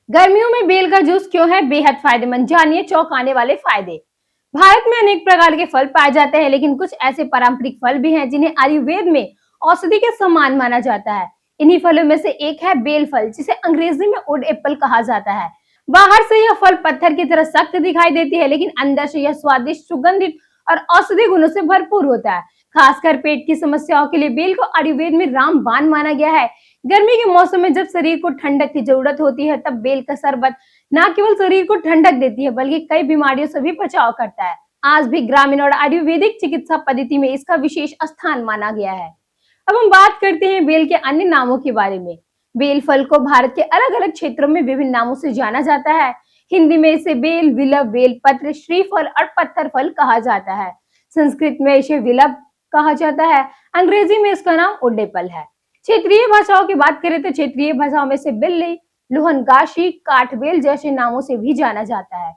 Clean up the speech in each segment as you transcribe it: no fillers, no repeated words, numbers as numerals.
गर्मियों में बेल का जूस क्यों है बेहद फायदेमंद, जानिए चौंकाने वाले फायदे। भारत में अनेक प्रकार के फल पाए जाते हैं, लेकिन कुछ ऐसे पारंपरिक फल भी हैं जिन्हें आयुर्वेद में औषधि के समान माना जाता है। इन्हीं फलों में से एक है बेल फल, जिसे अंग्रेजी में वुड एप्पल कहा जाता है। बाहर से यह फल पत्थर की तरह सख्त दिखाई देती है, लेकिन अंदर से यह स्वादिष्ट, सुगंधित और औषधि गुणों से भरपूर होता है। खासकर पेट की समस्याओं के लिए बेल को आयुर्वेद में रामबाण माना गया है। गर्मी के मौसम में जब शरीर को ठंडक की जरूरत होती है, तब बेल का शरबत न केवल शरीर को ठंडक देती है, बल्कि कई बीमारियों से भी बचाव करता है। आज भी ग्रामीण और आयुर्वेदिक चिकित्सा पद्धति में इसका विशेष स्थान माना गया है। अब हम बात करते हैं बेल के अन्य नामों के बारे में। बेल फल को भारत के अलग अलग क्षेत्रों में विभिन्न नामों से जाना जाता है। हिंदी में इसे बेल, विलव, बेलपत्र, श्रीफल और पत्थर फल कहा जाता है। संस्कृत में इसे विलव कहा जाता है। अंग्रेजी में इसका नाम वुड एप्पल है। क्षेत्रीय भाषाओं की बात करें तो क्षेत्रीय भाषाओं में से बिल्ली, लोहनगाशी, काठबेल जैसे नामों से भी जाना जाता है।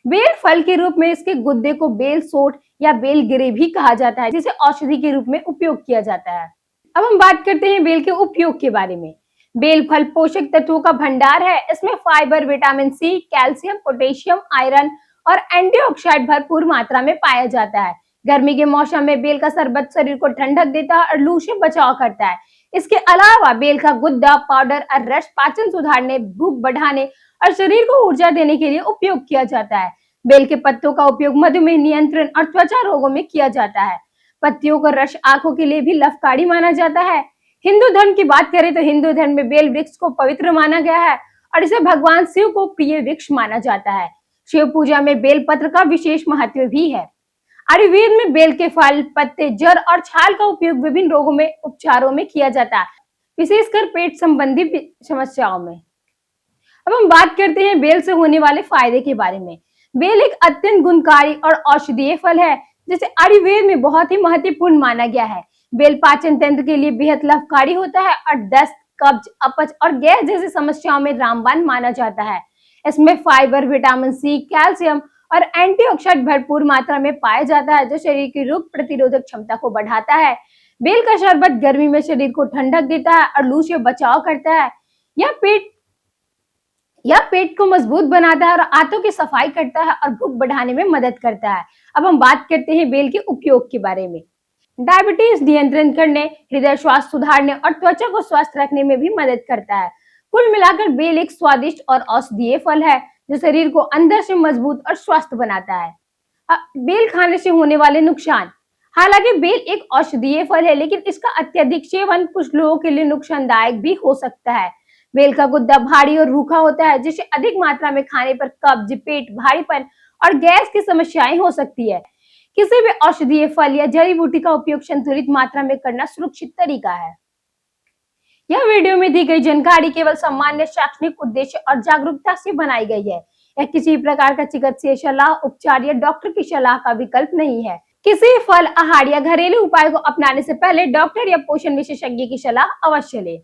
बेल फल के रूप में इसके गुद्दे को बेल सोट या बेल गिरे भी कहा जाता है, जिसे औषधि के रूप में उपयोग किया जाता है। अब हम बात करते हैं बेल के उपयोग के बारे में। बेल फल पोषक तत्वों का भंडार है। इसमें fibre, vitamin C, calcium, potassium, iron और एंटीऑक्सीडेंट भरपूर मात्रा में पाया जाता है। गर्मी के मौसम में बेल का शरबत शरीर को ठंडक देता है और लू से बचाव करता है। इसके अलावा बेल का गुद्दा, पाउडर और रस पाचन सुधारने, भूख बढ़ाने और शरीर को ऊर्जा देने के लिए उपयोग किया जाता है। बेल के पत्तों का उपयोग मधुमेह नियंत्रण और त्वचा रोगों में किया जाता है। पत्तियों का रस आंखों के लिए भी लाभकारी माना जाता है। हिंदू धर्म की बात करें तो हिंदू धर्म में बेल वृक्ष को पवित्र माना गया है और इसे भगवान शिव को प्रिय वृक्ष माना जाता है। शिव पूजा में बेल पत्र का विशेष महत्व भी है। आयुर्वेद में बेल के फल, पत्ते, जड़ और छाल का उपयोग विभिन्न रोगों में उपचारों में किया जाता है, विशेषकर पेट संबंधी समस्याओं में। अब हम बात करते हैं बेल से होने वाले फायदे के बारे में। बेल एक अत्यंत गुणकारी और औषधीय फल है, जिसे आयुर्वेद में बहुत ही महत्वपूर्ण माना गया है। बेल पाचन तंत्र के लिए बेहद लाभकारी होता है और दस्त, कब्ज, अपच और गैस जैसी समस्याओं में रामबाण माना जाता है। इसमें फाइबर, विटामिन सी, कैल्शियम और एंटीऑक्सीडेंट भरपूर मात्रा में पाया जाता है, जो शरीर की रोग प्रतिरोधक क्षमता को बढ़ाता है। बेल का शरबत गर्मी में शरीर को ठंडक देता है और लू से बचाव करता है। यह पेट को मजबूत बनाता है और आंतों की सफाई करता है और भूख बढ़ाने में मदद करता है। अब हम बात करते हैं बेल के उपयोग के बारे में। डायबिटीज नियंत्रण करने, हृदय स्वास्थ्य सुधारने और त्वचा को स्वस्थ रखने में भी मदद करता है। कुल मिलाकर बेल एक स्वादिष्ट और औषधीय फल है, जो शरीर को अंदर से मजबूत और स्वस्थ बनाता है। बेल खाने से होने वाले नुकसान। हालांकि बेल एक औषधीय फल है, लेकिन इसका अत्यधिक सेवन कुछ लोगों के लिए नुकसानदायक भी हो सकता है। बेल का गुद्दा भारी और रूखा होता है, जिसे अधिक मात्रा में खाने पर कब्ज, पेट भारीपन और गैस की समस्याएं हो सकती है। किसी भी औषधीय फल या जड़ी बूटी का उपयोग संतुलित मात्रा में करना सुरक्षित तरीका है। यह वीडियो में दी गई जानकारी केवल सामान्य शैक्षणिक उद्देश्य और जागरूकता से बनाई गई है। यह किसी प्रकार का चिकित्सीय सलाह, उपचार या डॉक्टर की सलाह का विकल्प नहीं है। किसी फल, आहार या घरेलू उपाय को अपनाने से पहले डॉक्टर या पोषण विशेषज्ञ की सलाह अवश्य लें।